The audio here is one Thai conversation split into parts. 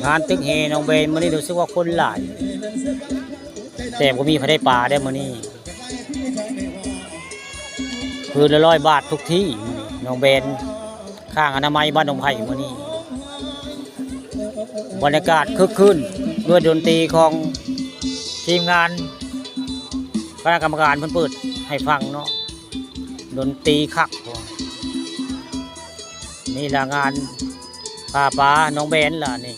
งานตึกเฮน้องเบนมื้อนี้รู้สึกว่าคนหลายแต่ก็มีพระได้ป่าได้มื้อนี้คือละ100 บาททุกที่น้องเบนข้างอนามัยบ้านดงไผ่มื้อนี้บรรยากาศคึกคืนด้วยดนตรีของทีมงานคณะกรรมการเพิ่นเปิดให้ฟังเนาะดนตรีคักนี่ละงานพาป้าน้องเบนล่ะนี่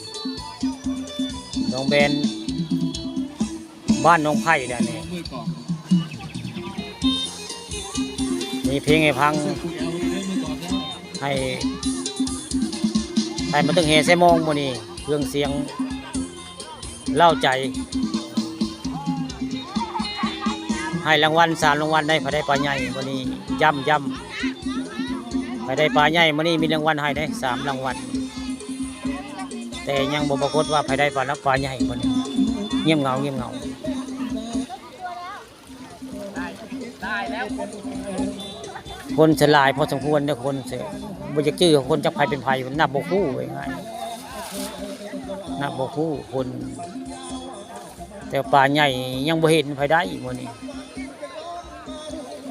น้องเบนบ้านน้องไผ่ล่ะนี่มีเพลงให้ฟังให้มาตึงเฮใส่มองมื้อนี้เครื่องเสียงเล่าใจให้รางวัล3 รางวัลได้พอได้ปลาใหญ่มื้อนี้ย่ำพอได้ปลาใหญ่มื้อนี้มีรางวัลให้ได้3 รางวัลแต่ยังบ่ปรากฏว่าพอได้ปลาใหญ่มื้อนี้เงียบเหงาคนฉลาดพอสมควรเด้อคนเสียบ่จักชื่อคนจักไผเป็นไผนับบ่คู่ไว้ง่ายนับบ่คู่คนแต่ปลาใหญ่ยังบ่เห็นไผได้มื้อนี้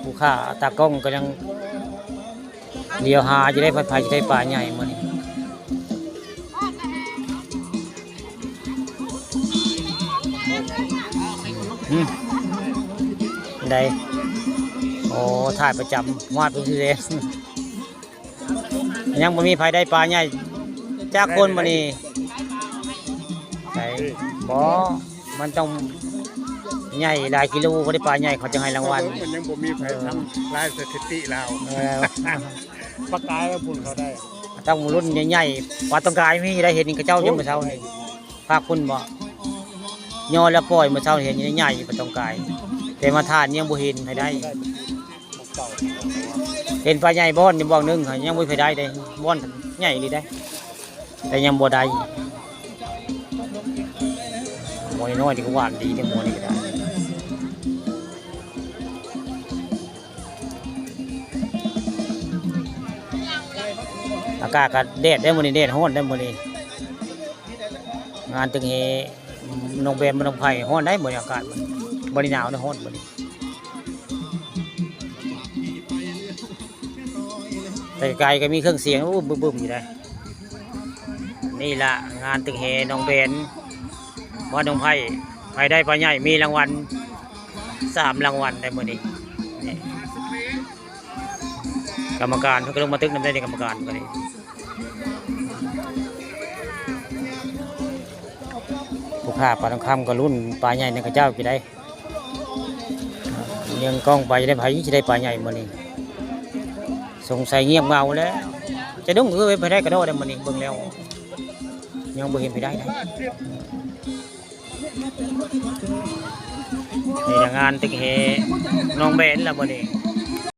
ผู้ค้าตากล้องก็ยังเลี้ยวหาจะได้ไผจะได้ปลาใหญ่มื้อนี้ได้โอ้ถ่ายประจำวาดเป็นสิเด้ยังบ่มีไผได้ปลาใหญ่จากคนมื้อนี้ใช่บ่มันต้องใหญ่หลายกิโลบ่ได้ปลาใหญ่เขาจะให้รางวัลมันยังบ่มีไผทำลายสถิติแล้วปลากายว่าพุ่นเขาได้ต้องรุ่นใหญ่ๆปลาต้องกายมีได้เห็นกระเจ้ายังมื้อเช้านี่ภาคคุณบ่ย่อแล้วปล่อยมื้อเช้าเห็นใหญ่ๆปลาต้องกายแต่มาทานยังบ่เห็นไผได้เห็นปลาใหญ่บ่อนนี่บ่นึงยังบ่ไผได้เด้บ่อนใหญ่นี่ได้แต่ยังบ่ได้หมอน้อยนี่ก็หวานดีแต่หมอนี่ก็ได้อากาศก็แดดได้มื้อนี้แดดร้อนได้มื้อนี้งานตึงเฮน้องแบมน้องไผ่ร้อนได้มื้อนี้อากาศบ่ได้หนาวนะร้อนมื้อนี้แต่ไกลก็มีเครื่องเสียงบึ้มๆอยู่ได้นี่ล่ะงานตึกเฮน้องเบนบ้านน้องไผ่ได้ปลาใหญ่มีรางวัล3 รางวัลได้มื้อนี้กรรมการเขาก็ลงมาตึกนำได้ในกรรมการก็ได้ผู้ค้าปลาทองคำก็รุ่นปลาใหญ่ในกระเจ้าจะได้เลี้ยงกล้องไปจะได้ไผจะได้ปลาใหญ่มื้อนี้สงสัยเงียบเงาแล้วจะดุ้งคือไปได้กระโดดได้มื้อนี้เบิ่งแล้วยังบ่เห็นไปได้นี่งานตึกเฮน้องเบนล่ะมื้อนี้